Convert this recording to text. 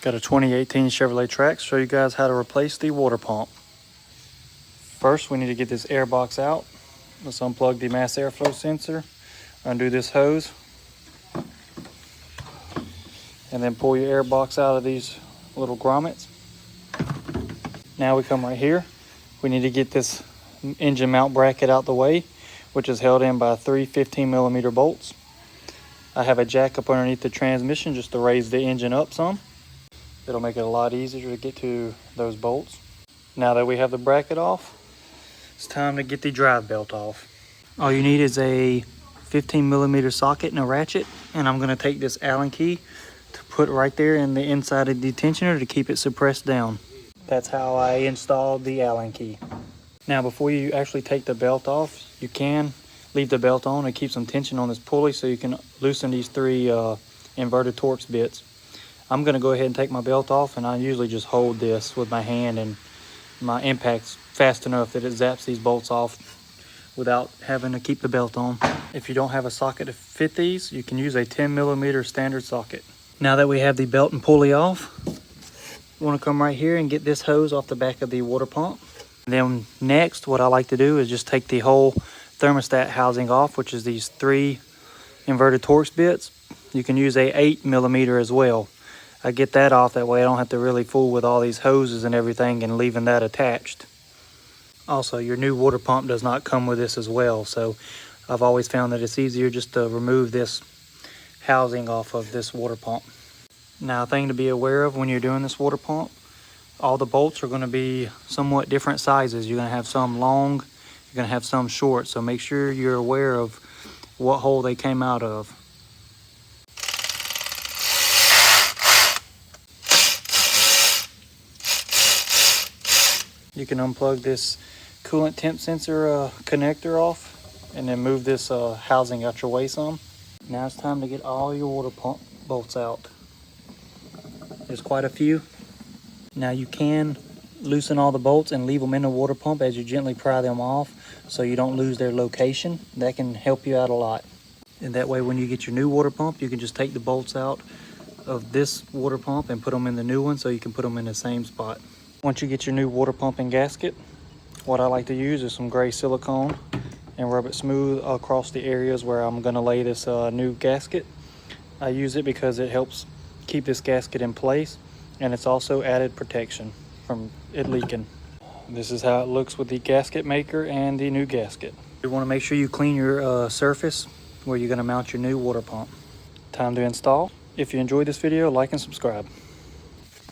Got a 2018 Chevrolet Trax. Show you guys how to replace the water pump. First, we need to get this Airbox out. Let's unplug the mass airflow sensor, undo this hose, and then pull your Airbox out of these little grommets. Now we come right here. We need to get this engine mount bracket out the way, which is held in by 3 15mm bolts. I have a jack up underneath the transmission just to raise the engine up some. It'll make it a lot easier to get to those bolts. Now that we have the bracket off, it's time to get the drive belt off. All you need is a 15mm socket and a ratchet, and I'm going to take this Allen key to put right there in the inside of the tensioner to keep it suppressed down. That's how I installed the Allen key. Now before you actually take the belt off, you can leave the belt on and keep some tension on this pulley so you can loosen these 3 inverted Torx bits. I'm going to go ahead and take my belt off, and I usually just hold this with my hand, and my impact's fast enough that it zaps these bolts off without having to keep the belt on. If you don't have a socket to fit these, you can use a 10mm standard socket. Now that we have the belt and pulley off, you want to come right here and get this hose off the back of the water pump. And then next, what I like to do is just take the whole thermostat housing off, which is these 3 inverted Torx bits. You can use a 8mm as well. I get that off, that way I don't have to really fool with all these hoses and everything and leaving that attached. Also, your new water pump does not come with this as well, so I've always found that it's easier just to remove this housing off of this water pump. Now, a thing to be aware of when you're doing this water pump, all the bolts are going to be somewhat different sizes. You're going to have some long, you're going to have some short, so make sure you're aware of what hole they came out of. You can unplug this coolant temp sensor connector off and then move this housing out your way some. Now it's time to get all your water pump bolts out. There's quite a few. Now you can loosen all the bolts and leave them in the water pump as you gently pry them off so you don't lose their location. That can help you out a lot. And that way when you get your new water pump, you can just take the bolts out of this water pump and put them in the new one so you can put them in the same spot. Once you get your new water pump and gasket, what I like to use is some gray silicone and rub it smooth across the areas where I'm going to lay this new gasket. I use it because it helps keep this gasket in place, and it's also added protection from it leaking. This is how it looks with the gasket maker and the new gasket. You want to make sure you clean your surface where you're going to mount your new water pump. Time to install. If you enjoyed this video, like and subscribe.